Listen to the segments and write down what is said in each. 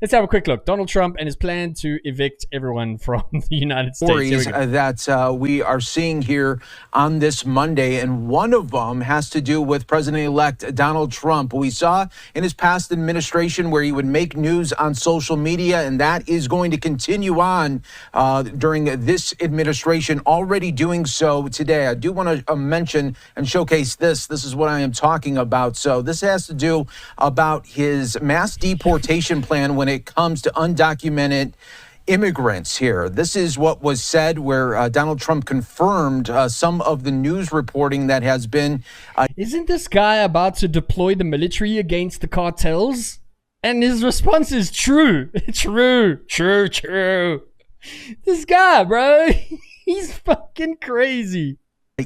Let's have a quick look. Donald Trump and his plan to evict everyone from the United States. Stories that we are seeing here on this Monday, and one of them has to do with President-elect Donald Trump. We saw in his past administration where he would make news on social media, and that is going to continue on during this administration, already doing so today. I do want to mention and showcase this. This is what I am talking about. So this has to do about his mass deportation plan when it comes to undocumented immigrants here. This is what was said where Donald Trump confirmed some of the news reporting that has been. Isn't this guy about to deploy the military against the cartels? And his response is true. True. This guy, bro, he's fucking crazy.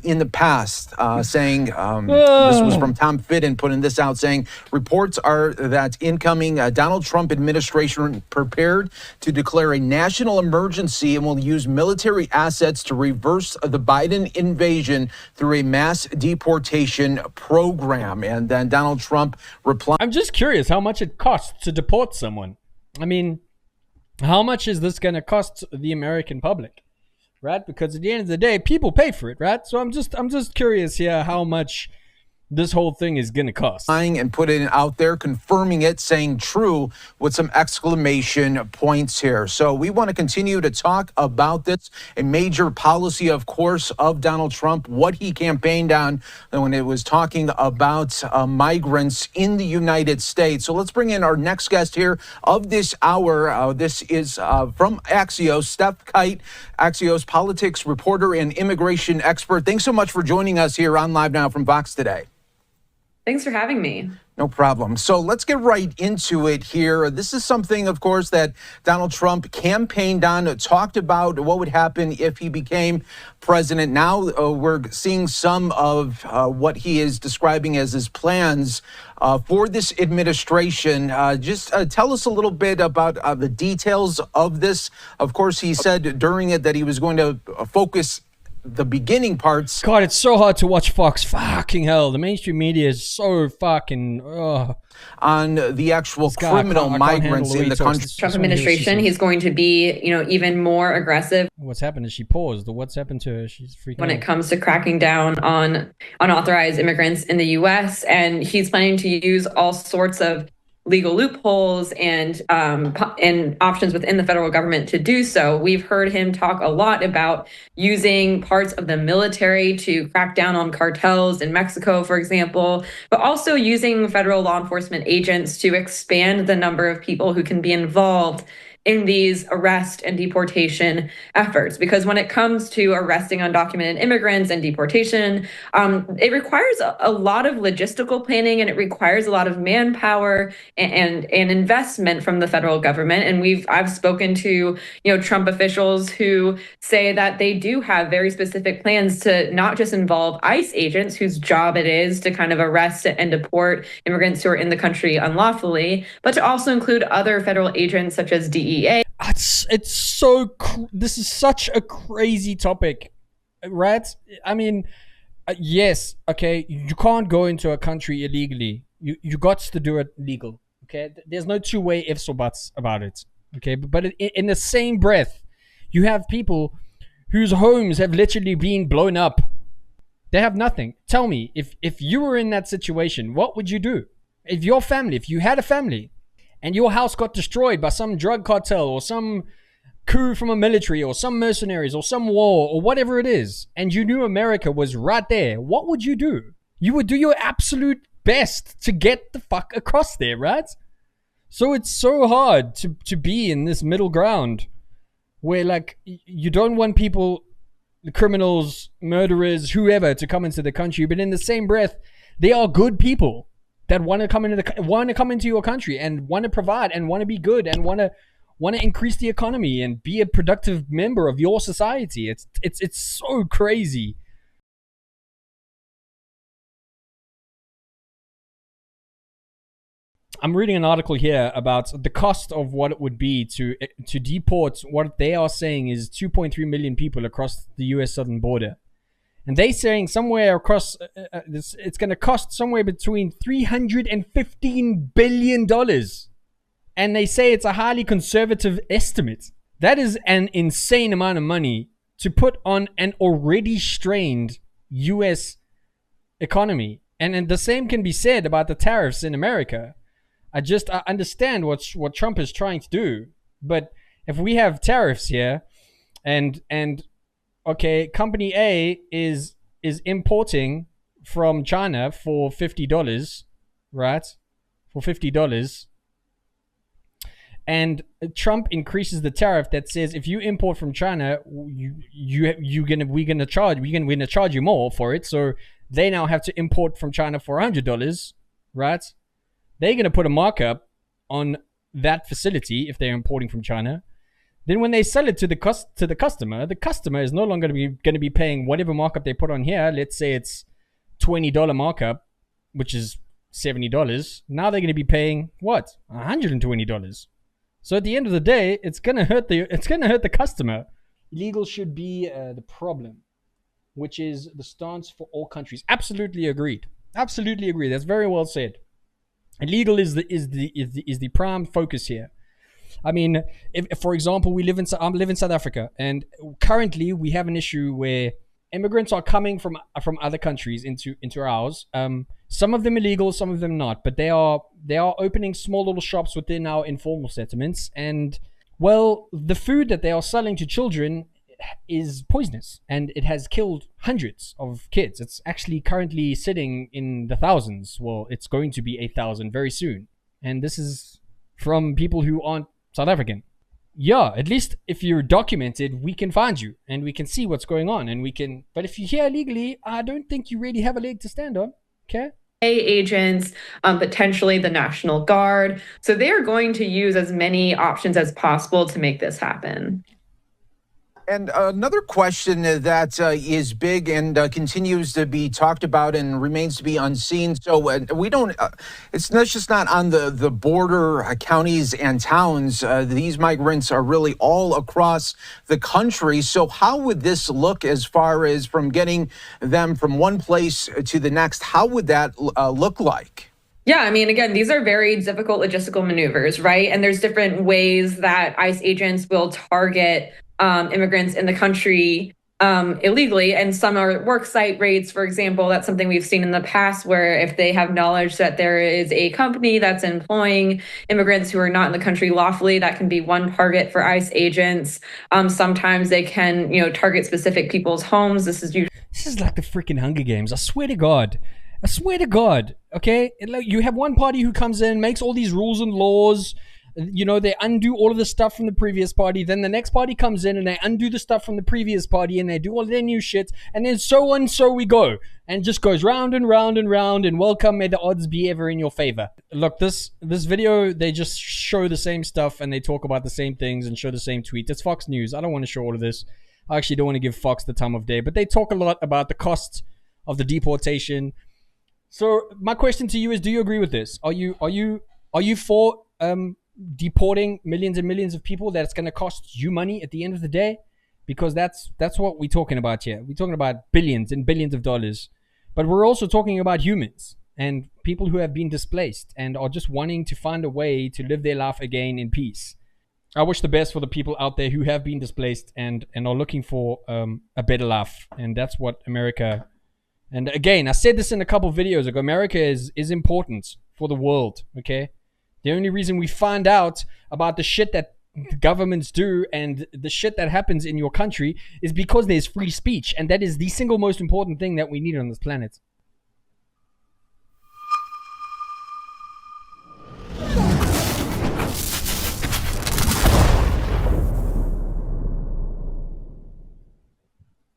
In the past, saying, this was from Tom Fitton putting this out, saying reports are that incoming Donald Trump administration prepared to declare a national emergency and will use military assets to reverse the Biden invasion through a mass deportation program. And then Donald Trump replied, I'm just curious how much it costs to deport someone. I mean, how much is this going to cost the American public? Right? Because at the end of the day, people pay for it, right? So I'm just curious here how much this whole thing is going to cost. And putting it out there, confirming it, saying true with some exclamation points here. So we want to continue to talk about this, a major policy, of course, of Donald Trump, what he campaigned on when it was talking about migrants in the United States. So let's bring in our next guest here of this hour. This is from Axios, Steph Kite, Axios politics reporter and immigration expert. Thanks so much for joining us here on Live Now from Vox today. Thanks for having me. No problem. So let's get right into it here. This is something, of course, that Donald Trump campaigned on, talked about what would happen if he became president. Now we're seeing some of what he is describing as his plans for this administration. Just tell us a little bit about the details of this. Of course, he said during it that he was going to focus the beginning parts. God, it's so hard to watch Fox. Fucking hell. The mainstream media is so fucking... on the actual criminal migrants in the country. Trump administration, he's going to be, even more aggressive. What's happened is she paused. What's happened to her? She's freaking when out. It comes to cracking down on unauthorized immigrants in the U.S. And he's planning to use all sorts of legal loopholes and options within the federal government to do so. We've heard him talk a lot about using parts of the military to crack down on cartels in Mexico, for example, but also using federal law enforcement agents to expand the number of people who can be involved in these arrest and deportation efforts. Because when it comes to arresting undocumented immigrants and deportation, it requires a lot of logistical planning, and it requires a lot of manpower and investment from the federal government. And I've spoken to Trump officials who say that they do have very specific plans to not just involve ICE agents, whose job it is to kind of arrest and deport immigrants who are in the country unlawfully, but to also include other federal agents such as DEA. It's so this is such a crazy topic, right? I mean, yes, okay, you can't go into a country illegally. You got to do it legal, okay? There's no two-way ifs or buts about it, okay? But in the same breath, you have people whose homes have literally been blown up. They have nothing. Tell me, if you were in that situation, what would you do? If you had a family, and your house got destroyed by some drug cartel or some coup from a military or some mercenaries or some war or whatever it is, and you knew America was right there, what would you do? You would do your absolute best to get the fuck across there, right? So it's so hard to be in this middle ground where, like, you don't want people, the criminals, murderers, whoever, to come into the country, but in the same breath, they are good people that want to come into your country and want to provide and want to be good and want to increase the economy and be a productive member of your society. It's so crazy. I'm reading an article here about the cost of what it would be to deport what they are saying is 2.3 million people across the U.S. southern border. And they're saying somewhere across, it's going to cost somewhere between $315 billion. and they say it's a highly conservative estimate. That is an insane amount of money to put on an already strained US economy. And the same can be said about the tariffs in America. I understand what Trump is trying to do, but if we have tariffs here, and okay, company A is importing from China for $50, right? For $50, and Trump increases the tariff that says if you import from China, we're gonna charge you more for it. So they now have to import from China for $100, right? They're gonna put a markup on that facility if they're importing from China. Then when they sell it to the customer is no longer going to be paying whatever markup they put on here. Let's say it's $20 markup, which is $70. Now they're going to be paying what? $120. So at the end of the day, it's going to hurt the customer. Illegal should be the problem, which is the stance for all countries. Absolutely agreed. Absolutely agree. That's very well said. Illegal is the prime focus here. I mean, if for example, I live in South Africa, and currently we have an issue where immigrants are coming from other countries into ours. Some of them illegal, some of them not, but they are opening small little shops within our informal settlements, and well, the food that they are selling to children is poisonous, and it has killed hundreds of kids. It's actually currently sitting in the thousands. Well, it's going to be 8,000 very soon, and this is from people who aren't South African. Yeah, at least if you're documented, we can find you and we can see what's going on, and we can. But if you're here illegally, I don't think you really have a leg to stand on. Okay. Agents, potentially the National Guard. So they are going to use as many options as possible to make this happen. And another question that is big and continues to be talked about and remains to be unseen. So we don't, it's just not on the border counties and towns. These migrants are really all across the country. So how would this look as far as from getting them from one place to the next? How would that look like? Yeah, I mean, again, these are very difficult logistical maneuvers, right? And there's different ways that ICE agents will target immigrants in the country illegally. And some are work site raids, for example. That's something we've seen in the past, where if they have knowledge that there is a company that's employing immigrants who are not in the country lawfully, that can be one target for ICE agents. Sometimes they can, target specific people's homes. This is like the freaking Hunger Games. I swear to God. Okay, you have one party who comes in, makes all these rules and laws. They undo all of the stuff from the previous party. Then the next party comes in and they undo the stuff from the previous party, and they do all their new shit. And then so we go. And just goes round and round and round. And welcome, may the odds be ever in your favor. Look, this video, they just show the same stuff and they talk about the same things and show the same tweets. It's Fox News. I don't want to show all of this. I actually don't want to give Fox the time of day. But they talk a lot about the cost of the deportation. So my question to you is, do you agree with this? Are you for deporting millions and millions of people that's going to cost you money at the end of the day? Because that's what we're talking about here. We're talking about billions and billions of dollars, but we're also talking about humans and people who have been displaced and are just wanting to find a way to live their life again in peace. I wish the best for the people out there who have been displaced and are looking for a better life, and that's what America. And again, I said this in a couple of videos ago, America is important for the world, okay? The only reason we find out about the shit that governments do and the shit that happens in your country is because there's free speech, and that is the single most important thing that we need on this planet.